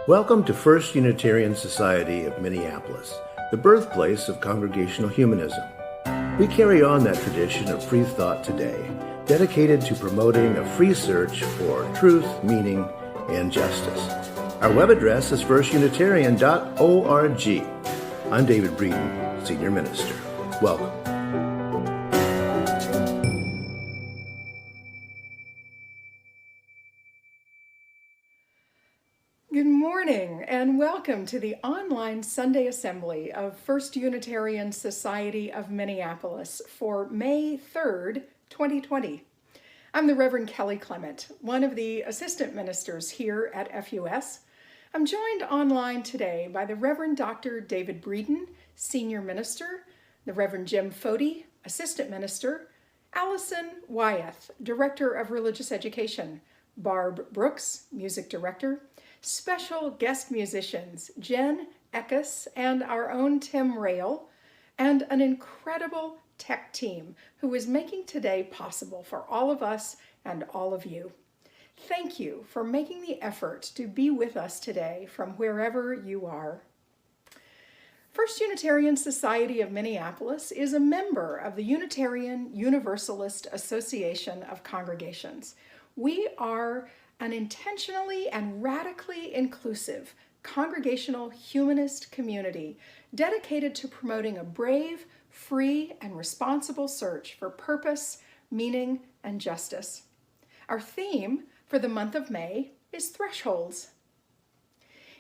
Welcome to First Unitarian Society of Minneapolis, the birthplace of congregational humanism. We carry on that tradition of free thought today, dedicated to promoting a free search for truth, meaning, and justice. Our web address is firstunitarian.org. I'm David Breeden, Senior Minister. Welcome. Good morning and welcome to the online Sunday Assembly of First Unitarian Society of Minneapolis for May 3rd, 2020. I'm the Reverend Kelly Clement, one of the assistant ministers here at FUS. I'm joined online today by the Reverend Dr. David Breeden, Senior Minister, the Reverend Jim Fody, Assistant Minister, Allison Wyeth, Director of Religious Education, Barb Brooks, Music Director, special guest musicians Jen Eckes and our own Tim Rail, and an incredible tech team who is making today possible for all of us and all of you. Thank you for making the effort to be with us today from wherever you are. First Unitarian Society of Minneapolis is a member of the Unitarian Universalist Association of Congregations. We are an intentionally and radically inclusive congregational humanist community dedicated to promoting a brave, free, and responsible search for purpose, meaning, and justice. Our theme for the month of May is Thresholds.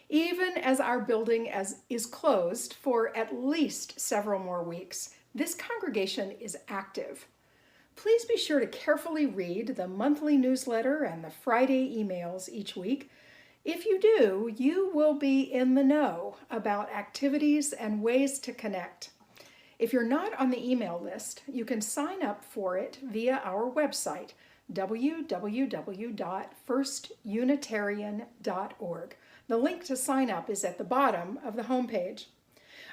Even as our building is closed for at least several more weeks, this congregation is active. Please be sure to carefully read the monthly newsletter and the Friday emails each week. If you do, you will be in the know about activities and ways to connect. If you're not on the email list, you can sign up for it via our website, www.firstunitarian.org. The link to sign up is at the bottom of the homepage.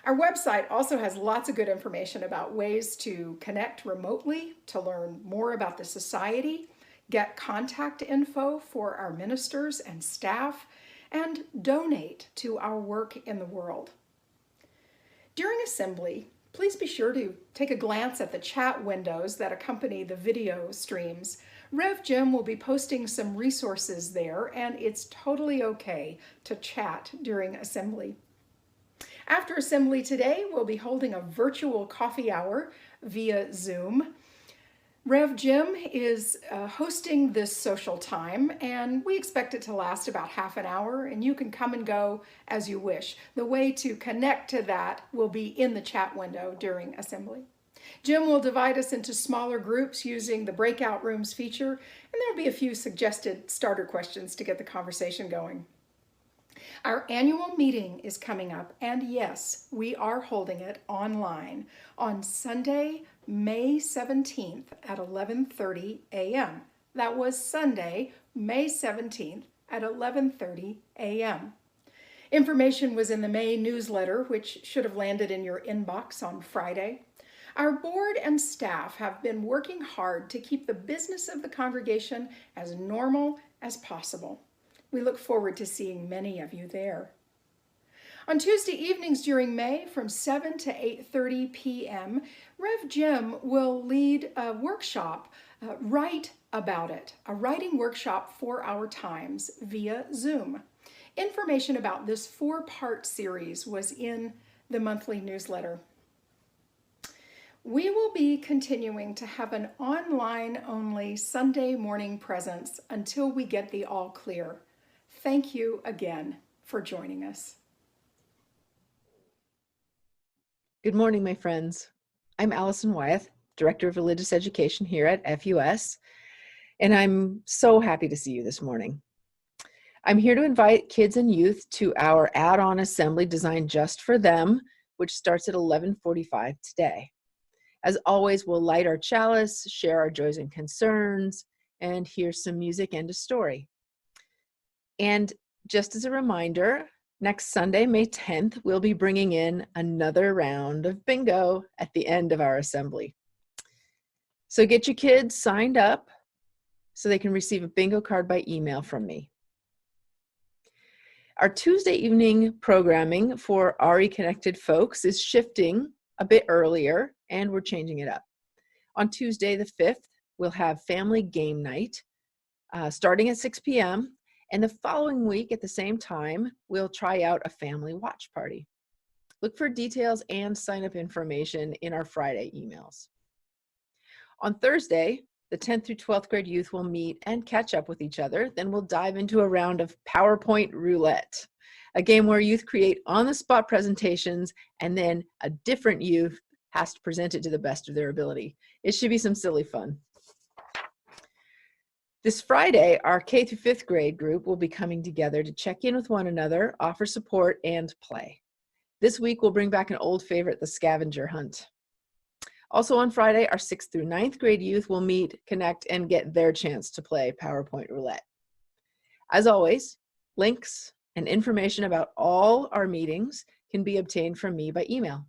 Our website also has lots of good information about ways to connect remotely, to learn more about the society, get contact info for our ministers and staff, and donate to our work in the world. During assembly, please be sure to take a glance at the chat windows that accompany the video streams. Rev Jim will be posting some resources there, and it's totally okay to chat during assembly. After assembly today, we'll be holding a virtual coffee hour via Zoom. Rev Jim is hosting this social time, and we expect it to last about half an hour, and you can come and go as you wish. The way to connect to that will be in the chat window during assembly. Jim will divide us into smaller groups using the breakout rooms feature, and there'll be a few suggested starter questions to get the conversation going. Our annual meeting is coming up, and yes, we are holding it online on Sunday, May 17th at 11:30 a.m. That was Sunday, May 17th at 11:30 a.m. Information was in the May newsletter, which should have landed in your inbox on Friday. Our board and staff have been working hard to keep the business of the congregation as normal as possible. We look forward to seeing many of you there. On Tuesday evenings during May from 7 to 8:30 p.m., Rev Jim will lead a workshop, Write About It, a writing workshop for our times via Zoom. Information about this 4-part series was in the monthly newsletter. We will be continuing to have an online-only Sunday morning presence until we get the all clear. Thank you again for joining us. Good morning, my friends. I'm Allison Wyeth, Director of Religious Education here at FUS, and I'm so happy to see you this morning. I'm here to invite kids and youth to our add-on assembly designed just for them, which starts at 11:45 today. As always, we'll light our chalice, share our joys and concerns, and hear some music and a story. And just as a reminder, next Sunday, May 10th, we'll be bringing in another round of bingo at the end of our assembly. So get your kids signed up so they can receive a bingo card by email from me. Our Tuesday evening programming for RE Connected folks is shifting a bit earlier, and we're changing it up. On Tuesday the 5th, we'll have family game night starting at 6 p.m. And the following week at the same time, we'll try out a family watch party. Look for details and sign-up information in our Friday emails. On Thursday, the 10th through 12th grade youth will meet and catch up with each other. Then we'll dive into a round of PowerPoint Roulette, a game where youth create on-the-spot presentations and then a different youth has to present it to the best of their ability. It should be some silly fun. This Friday, our K through 5th grade group will be coming together to check in with one another, offer support, and play. This week, we'll bring back an old favorite, the scavenger hunt. Also on Friday, our 6th through 9th grade youth will meet, connect, and get their chance to play PowerPoint Roulette. As always, links and information about all our meetings can be obtained from me by email.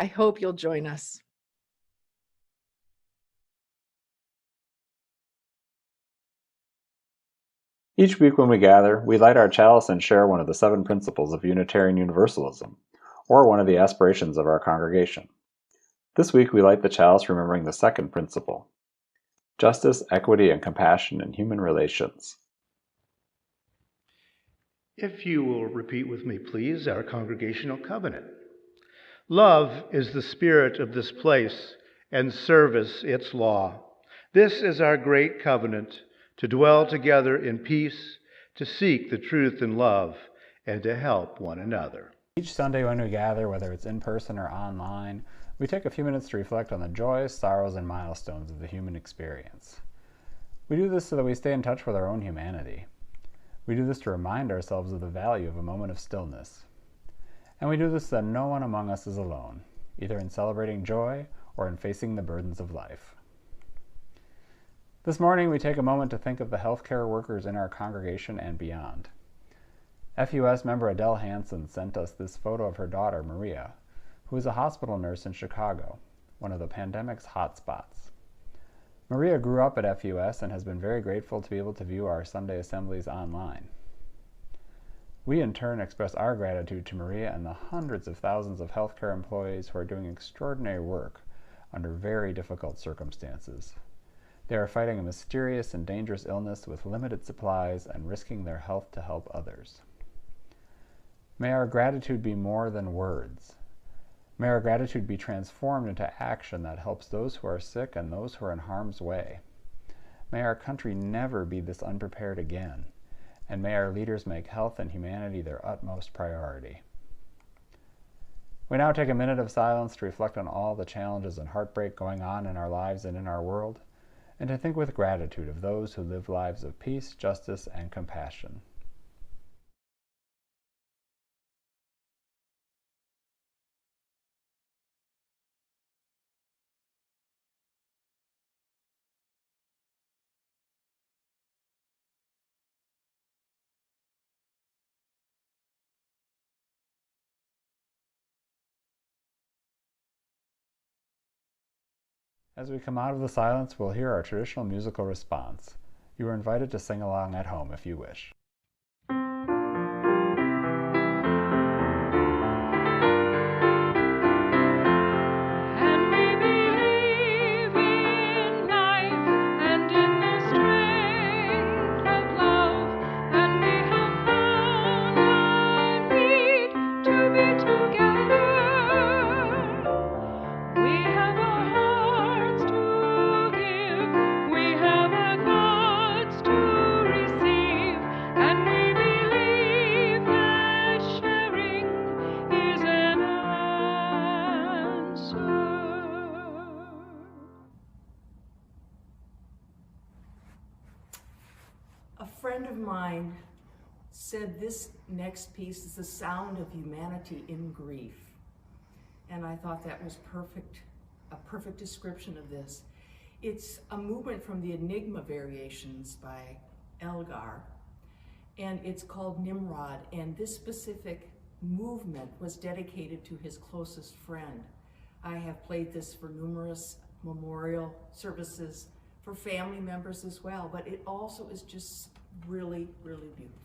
I hope you'll join us. Each week when we gather, we light our chalice and share one of the 7 principles of Unitarian Universalism, or one of the aspirations of our congregation. This week we light the chalice remembering the 2nd principle: justice, equity, and compassion in human relations. If you will repeat with me, please, our congregational covenant. Love is the spirit of this place, and service its law. This is our great covenant, to dwell together in peace, to seek the truth in love, and to help one another. Each Sunday when we gather, whether it's in person or online, we take a few minutes to reflect on the joys, sorrows, and milestones of the human experience. We do this so that we stay in touch with our own humanity. We do this to remind ourselves of the value of a moment of stillness. And we do this so that no one among us is alone, either in celebrating joy or in facing the burdens of life. This morning, we take a moment to think of the healthcare workers in our congregation and beyond. FUS member Adele Hansen sent us this photo of her daughter, Maria, who is a hospital nurse in Chicago, one of the pandemic's hotspots. Maria grew up at FUS and has been very grateful to be able to view our Sunday assemblies online. We in turn express our gratitude to Maria and the hundreds of thousands of healthcare employees who are doing extraordinary work under very difficult circumstances. They are fighting a mysterious and dangerous illness with limited supplies and risking their health to help others. May our gratitude be more than words. May our gratitude be transformed into action that helps those who are sick and those who are in harm's way. May our country never be this unprepared again, and may our leaders make health and humanity their utmost priority. We now take a minute of silence to reflect on all the challenges and heartbreak going on in our lives and in our world, and to think with gratitude of those who live lives of peace, justice, and compassion. As we come out of the silence, we'll hear our traditional musical response. You are invited to sing along at home if you wish. A friend of mine said this next piece is the sound of humanity in grief. And I thought that was a perfect description of this. It's a movement from the Enigma Variations by Elgar, and it's called Nimrod. And this specific movement was dedicated to his closest friend. I have played this for numerous memorial services for family members as well, but it also is just really, really beautiful.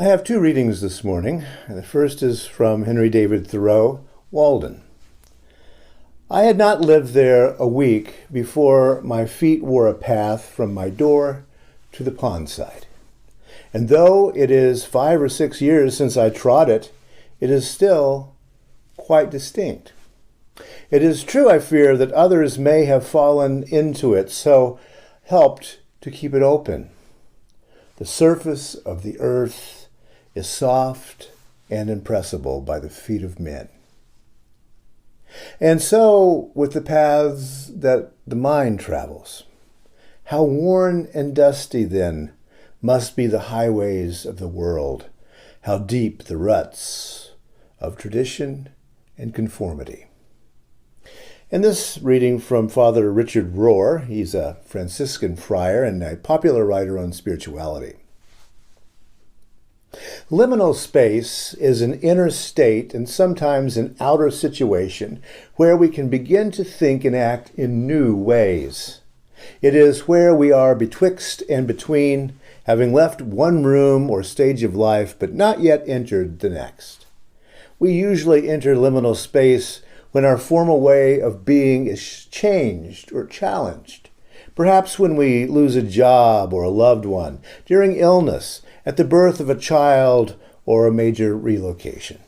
I have two readings this morning. The first is from Henry David Thoreau, Walden. I had not lived there a week before my feet wore a path from my door to the pond side. And though it is 5 or 6 years since I trod it, it is still quite distinct. It is true, I fear, that others may have fallen into it, so helped to keep it open. The surface of the earth is soft and impressible by the feet of men. And so with the paths that the mind travels. How worn and dusty, then, must be the highways of the world, how deep the ruts of tradition and conformity. In this reading from Father Richard Rohr, he's a Franciscan friar and a popular writer on spirituality. Liminal space is an inner state and sometimes an outer situation where we can begin to think and act in new ways. It is where we are betwixt and between, having left one room or stage of life but not yet entered the next. We usually enter liminal space when our formal way of being is changed or challenged. Perhaps when we lose a job or a loved one, during illness, at the birth of a child, or a major relocation.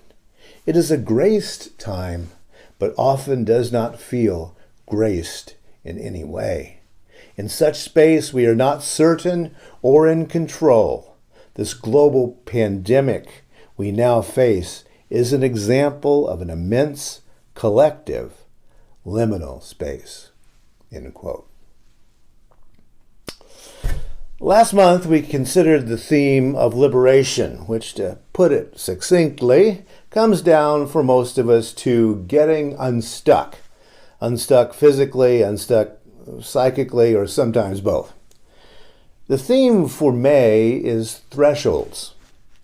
It is a graced time, but often does not feel graced in any way. In such space, we are not certain or in control. This global pandemic we now face is an example of an immense collective liminal space. End quote. Last month, we considered the theme of liberation, which, to put it succinctly, comes down for most of us to getting unstuck. Unstuck physically, unstuck psychically, or sometimes both. The theme for May is thresholds,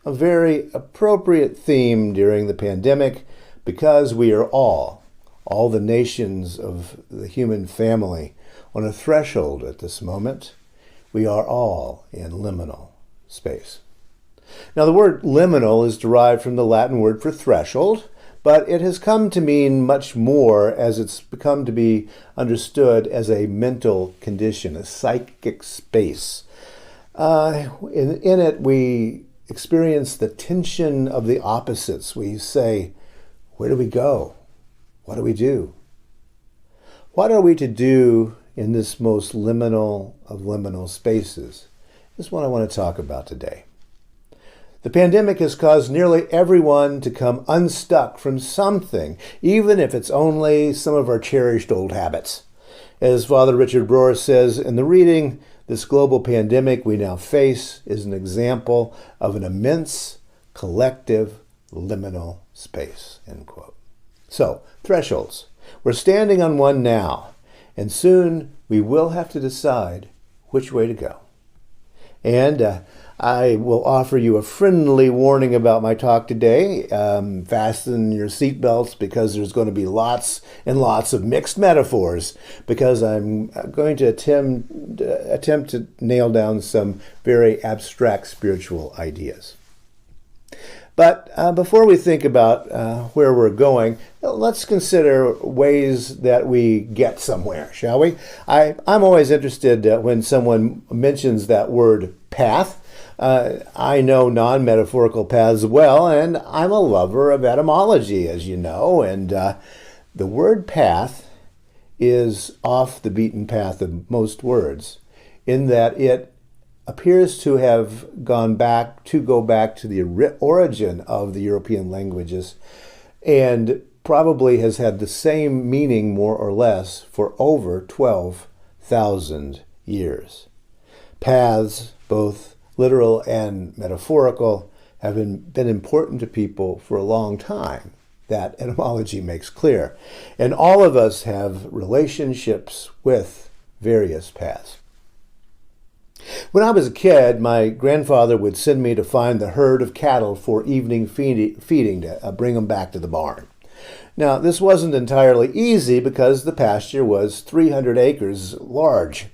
a very appropriate theme during the pandemic because we are all the nations of the human family, on a threshold at this moment. We are all in liminal space. Now, the word liminal is derived from the Latin word for threshold, but it has come to mean much more as it's become to be understood as a mental condition, a psychic space. In it, we experience the tension of the opposites. We say, where do we go? What do we do? What are we to do in this most liminal of liminal spaces? This is what I want to talk about today. The pandemic has caused nearly everyone to come unstuck from something, even if it's only some of our cherished old habits. As Father Richard Rohr says in the reading, this global pandemic we now face is an example of an immense collective liminal space. End quote. So, thresholds. We're standing on one now, and soon we will have to decide which way to go. And I will offer you a friendly warning about my talk today. Fasten your seatbelts because there's going to be lots and lots of mixed metaphors, because I'm going to attempt to nail down some very abstract spiritual ideas. But before we think about where we're going, let's consider ways that we get somewhere, shall we? I'm always interested when someone mentions that word path. I know non-metaphorical paths well, and I'm a lover of etymology, as you know. And the word path is off the beaten path of most words, in that it appears to have go back to the origin of the European languages, and probably has had the same meaning, more or less, for over 12,000 years. Paths, both literal and metaphorical, have been important to people for a long time. That etymology makes clear. And all of us have relationships with various paths. When I was a kid, my grandfather would send me to find the herd of cattle for evening feeding to bring them back to the barn. Now, this wasn't entirely easy because the pasture was 300 acres large.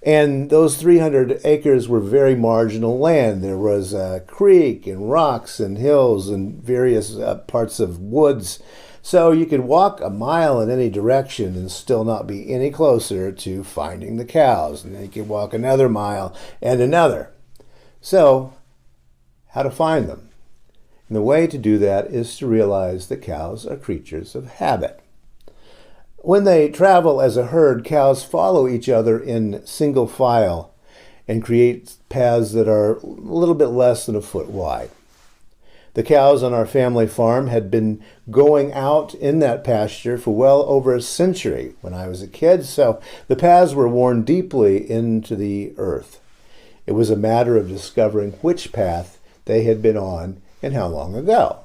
And those 300 acres were very marginal land. There was a creek and rocks and hills and various parts of woods. So you could walk a mile in any direction and still not be any closer to finding the cows. And then you could walk another mile and another. So, how to find them? And the way to do that is to realize that cows are creatures of habit. When they travel as a herd, cows follow each other in single file and create paths that are a little bit less than a foot wide. The cows on our family farm had been going out in that pasture for well over a century when I was a kid, so the paths were worn deeply into the earth. It was a matter of discovering which path they had been on and how long ago,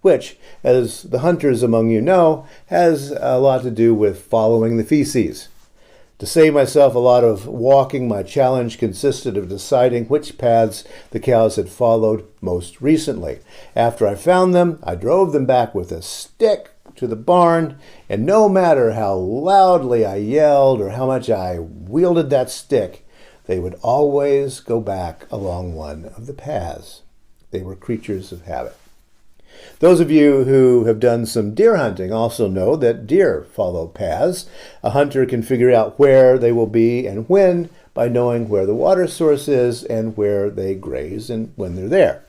which, as the hunters among you know, has a lot to do with following the feces. To save myself a lot of walking, my challenge consisted of deciding which paths the cows had followed most recently. After I found them, I drove them back with a stick to the barn, and no matter how loudly I yelled or how much I wielded that stick, they would always go back along one of the paths. They were creatures of habit. Those of you who have done some deer hunting also know that deer follow paths. A hunter can figure out where they will be and when by knowing where the water source is and where they graze and when they're there.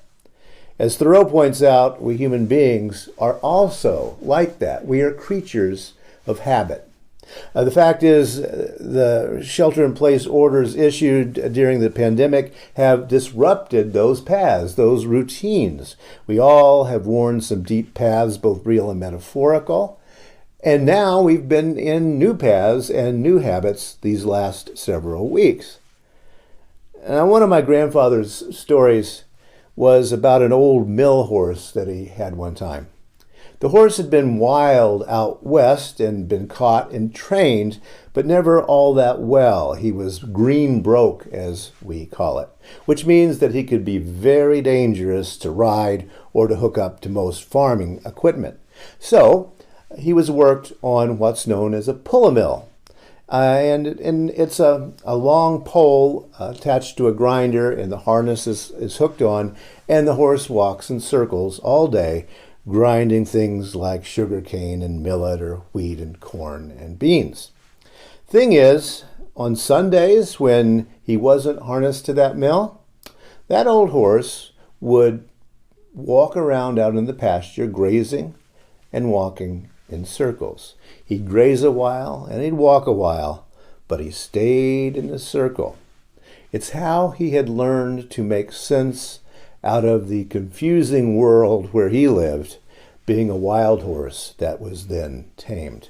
As Thoreau points out, we human beings are also like that. We are creatures of habit. The fact is, the shelter-in-place orders issued during the pandemic have disrupted those paths, those routines. We all have worn some deep paths, both real and metaphorical. And now we've been in new paths and new habits these last several weeks. Now, one of my grandfather's stories was about an old mill horse that he had one time. The horse had been wild out west and been caught and trained, but never all that well. He was green broke, as we call it, which means that he could be very dangerous to ride or to hook up to most farming equipment. So he was worked on what's known as a pull-a-mill. And it's a long pole attached to a grinder, and the harness is hooked on, and the horse walks in circles all day, grinding things like sugar cane and millet or wheat and corn and beans. Thing is, on Sundays when he wasn't harnessed to that mill, that old horse would walk around out in the pasture grazing and walking in circles. He'd graze a while and he'd walk a while, but he stayed in the circle. It's how he had learned to make sense out of the confusing world where he lived, being a wild horse that was then tamed.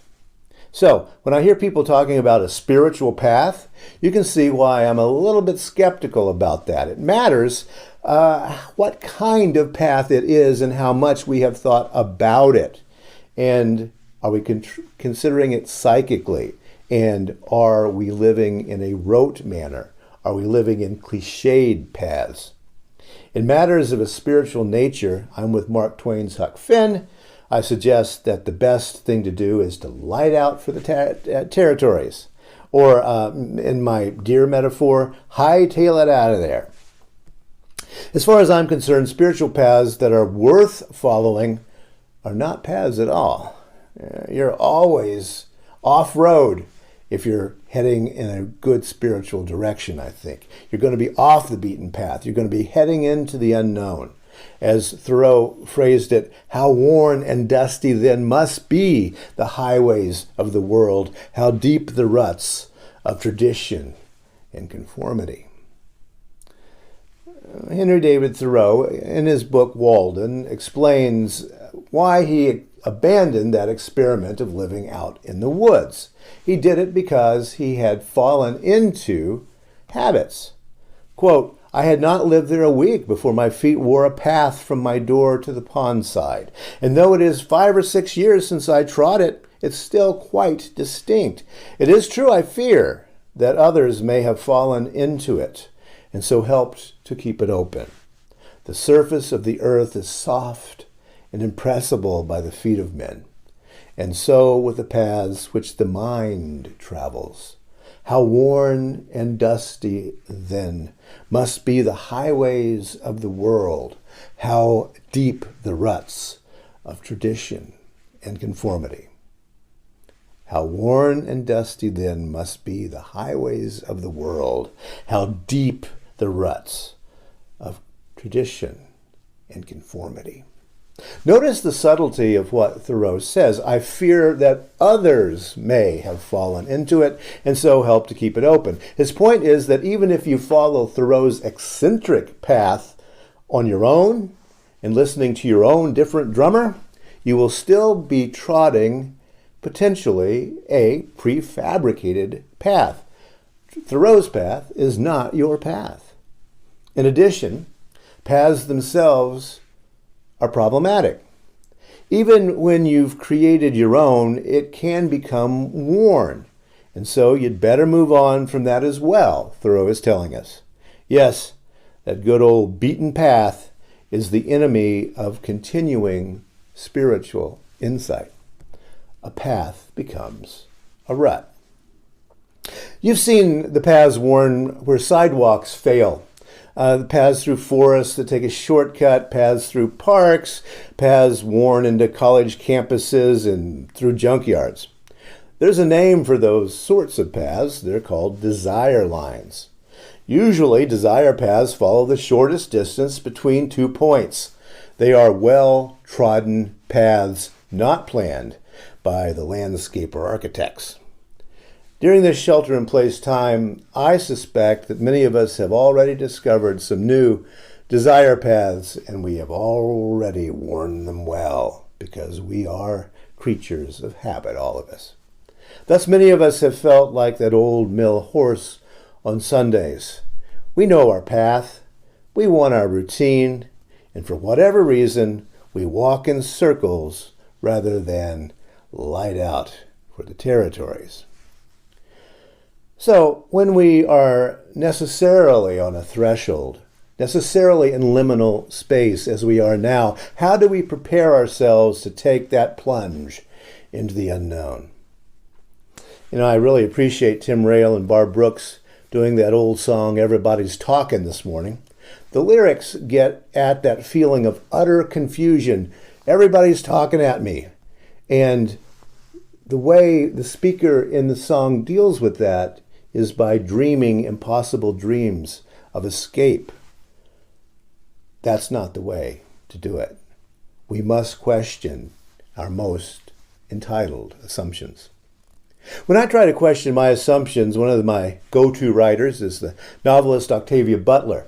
So, when I hear people talking about a spiritual path, you can see why I'm a little bit skeptical about that. It matters what kind of path it is and how much we have thought about it. And are we considering it psychically? And are we living in a rote manner? Are we living in cliched paths? In matters of a spiritual nature, I'm with Mark Twain's Huck Finn. I suggest that the best thing to do is to light out for the territories. Or, in my deer metaphor, hightail it out of there. As far as I'm concerned, spiritual paths that are worth following are not paths at all. You're always off-road if you're heading in a good spiritual direction, I think. You're going to be off the beaten path. You're going to be heading into the unknown. As Thoreau phrased it, how worn and dusty then must be the highways of the world, how deep the ruts of tradition and conformity. Henry David Thoreau, in his book Walden, explains why he abandoned that experiment of living out in the woods. He did it because he had fallen into habits. Quote, I had not lived there a week before my feet wore a path from my door to the pond side. And though it is 5 or 6 years since I trod it, it's still quite distinct. It is true, I fear, that others may have fallen into it, and so helped to keep it open. The surface of the earth is soft and impressible by the feet of men, and so with the paths which the mind travels. How worn and dusty then must be the highways of the world, how deep the ruts of tradition and conformity. How worn and dusty then must be the highways of the world, how deep the ruts of tradition and conformity. Notice the subtlety of what Thoreau says. I fear that others may have fallen into it and so help to keep it open. His point is that even if you follow Thoreau's eccentric path on your own and listening to your own different drummer, you will still be trotting potentially a prefabricated path. Thoreau's path is not your path. In addition, paths themselves are problematic. Even when you've created your own, it can become worn. And so you'd better move on from that as well, Thoreau is telling us. Yes, that good old beaten path is the enemy of continuing spiritual insight. A path becomes a rut. You've seen the paths worn where sidewalks fail. The paths through forests that take a shortcut, paths through parks, paths worn into college campuses and through junkyards. There's a name for those sorts of paths. They're called desire lines. Usually, desire paths follow the shortest distance between 2 points. They are well-trodden paths, not planned by the landscape or architects. During this shelter-in-place time, I suspect that many of us have already discovered some new desire paths, and we have already worn them well, because we are creatures of habit, all of us. Thus, many of us have felt like that old mill horse on Sundays. We know our path, we want our routine, and for whatever reason, we walk in circles rather than light out for the territories. So, when we are necessarily on a threshold, necessarily in liminal space as we are now, how do we prepare ourselves to take that plunge into the unknown? You know, I really appreciate Tim Rail and Barb Brooks doing that old song, Everybody's Talking, this morning. The lyrics get at that feeling of utter confusion. Everybody's talking at me. And the way the speaker in the song deals with that is by dreaming impossible dreams of escape. That's not the way to do it. We must question our most entitled assumptions. When I try to question my assumptions, one of my go-to writers is the novelist Octavia Butler.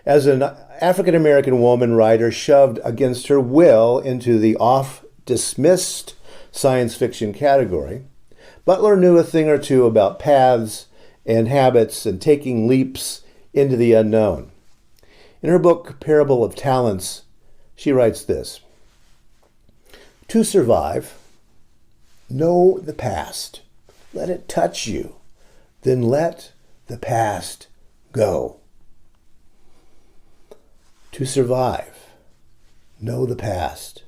As an African-American woman writer shoved against her will into the oft-dismissed science fiction category, Butler knew a thing or two about paths and habits and taking leaps into the unknown. In her book, Parable of Talents, she writes this: "To survive, know the past. Let it touch you. Then let the past go." To survive, know the past.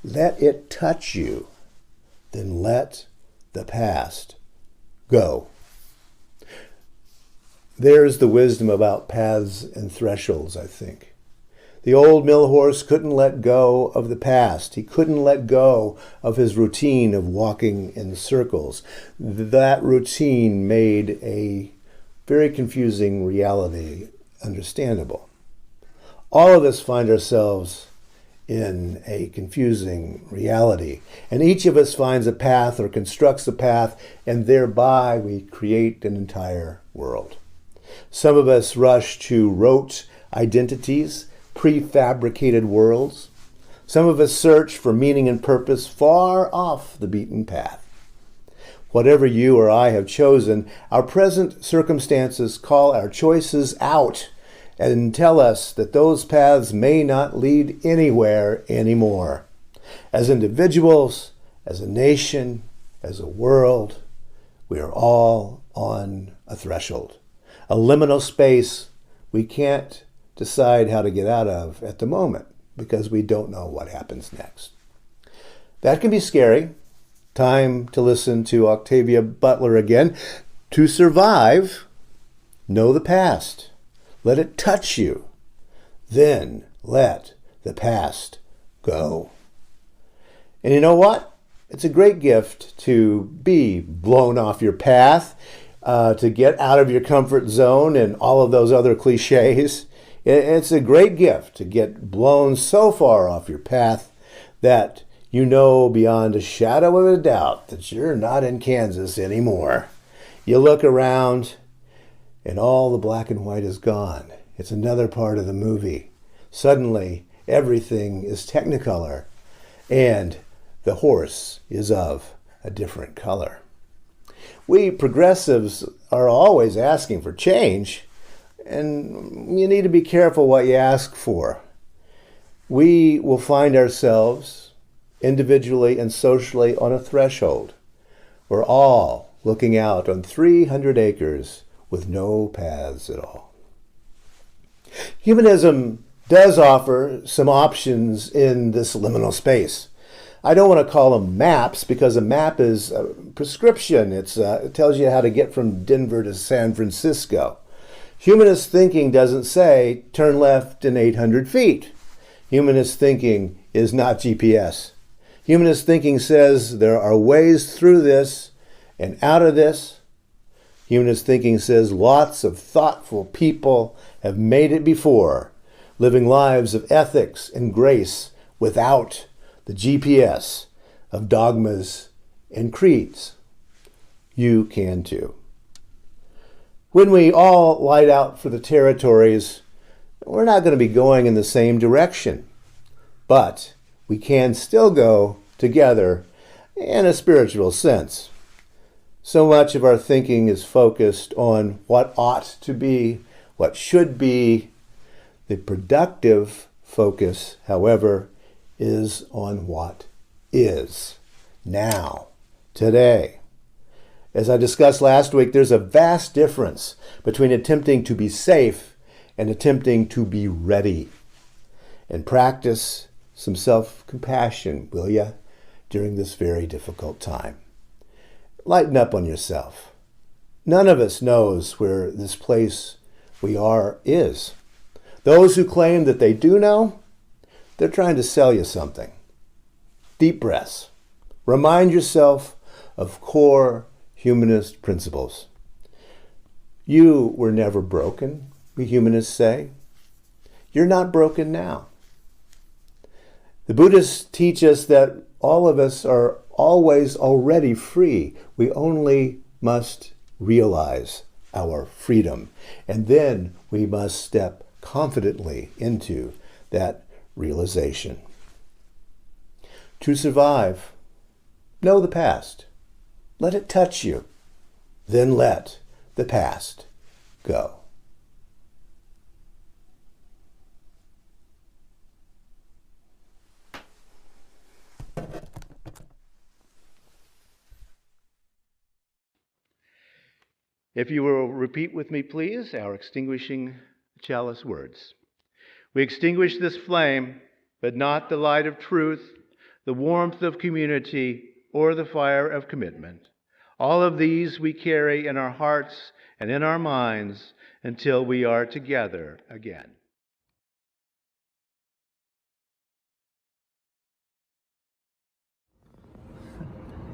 Let it touch you. Then let the past go. There's the wisdom about paths and thresholds, I think. The old mill horse couldn't let go of the past. He couldn't let go of his routine of walking in circles. That routine made a very confusing reality understandable. All of us find ourselves in a confusing reality, and each of us finds a path or constructs a path, and thereby we create an entire world. Some of us rush to rote identities, prefabricated worlds. Some of us search for meaning and purpose far off the beaten path. Whatever you or I have chosen, our present circumstances call our choices out and tell us that those paths may not lead anywhere anymore. As individuals, as a nation, as a world, we are all on a threshold, a liminal space we can't decide how to get out of at the moment because we don't know what happens next. That can be scary. Time to listen to Octavia Butler again. To survive, know the past. Let it touch you. Then let the past go. And you know what? It's a great gift to be blown off your path, to get out of your comfort zone and all of those other cliches. It's a great gift to get blown so far off your path that you know beyond a shadow of a doubt that you're not in Kansas anymore. You look around and all the black and white is gone. It's another part of the movie. Suddenly, everything is Technicolor and the horse is of a different color. We progressives are always asking for change, and you need to be careful what you ask for. We will find ourselves individually and socially on a threshold. We're all looking out on 300 acres with no paths at all. Humanism does offer some options in this liminal space. I don't want to call them maps because a map is a prescription. It tells you how to get from Denver to San Francisco. Humanist thinking doesn't say turn left in 800 feet. Humanist thinking is not GPS. Humanist thinking says there are ways through this and out of this. Humanist thinking says lots of thoughtful people have made it before, living lives of ethics and grace without the GPS of dogmas and creeds. You can too. When we all light out for the territories, we're not going to be going in the same direction, but we can still go together in a spiritual sense. So much of our thinking is focused on what ought to be, what should be. The productive focus, however, is on what is now, today. As I discussed last week, there's a vast difference between attempting to be safe and attempting to be ready. And practice some self-compassion, will ya, during this very difficult time. Lighten up on yourself. None of us knows where this place we are is. Those who claim that they do know, they're trying to sell you something. Deep breaths. Remind yourself of core humanist principles. You were never broken, we humanists say. You're not broken now. The Buddhists teach us that all of us are always already free. We only must realize our freedom. And then we must step confidently into that realization. To survive, know the past. Let it touch you. Then let the past go. If you will repeat with me, please, our extinguishing chalice words. We extinguish this flame, but not the light of truth, the warmth of community, or the fire of commitment. All of these we carry in our hearts and in our minds until we are together again.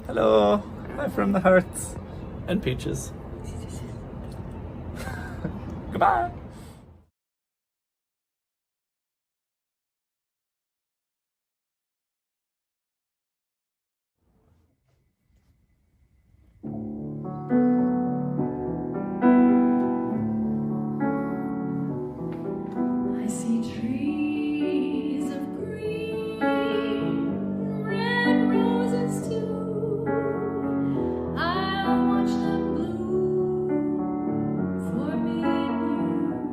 Hello, I'm from the hearts and peaches. Goodbye. I see trees of green, red roses too. I'll watch them bloom for me and you.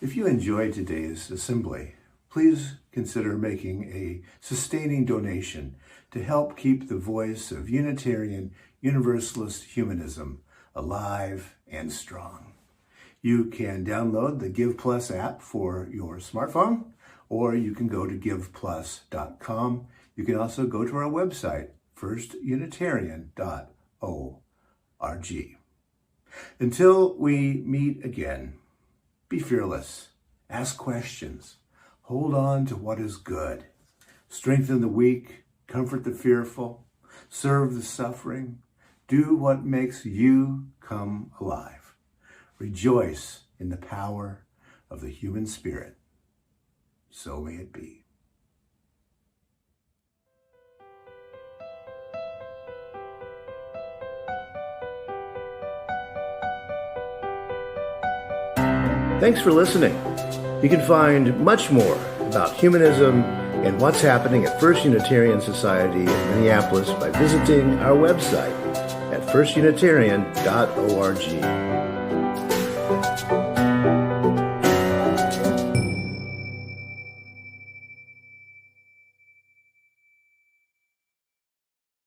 If you enjoyed today's assembly, please consider making a sustaining donation to help keep the voice of Unitarian Universalist humanism alive and strong. You can download the Give Plus app for your smartphone, or you can go to giveplus.com. You can also go to our website, firstunitarian.org. Until we meet again, be fearless, ask questions, hold on to what is good, strengthen the weak, comfort the fearful, serve the suffering, do what makes you come alive. Rejoice in the power of the human spirit. So may it be. Thanks for listening. You can find much more about humanism and what's happening at First Unitarian Society in Minneapolis by visiting our website at firstunitarian.org.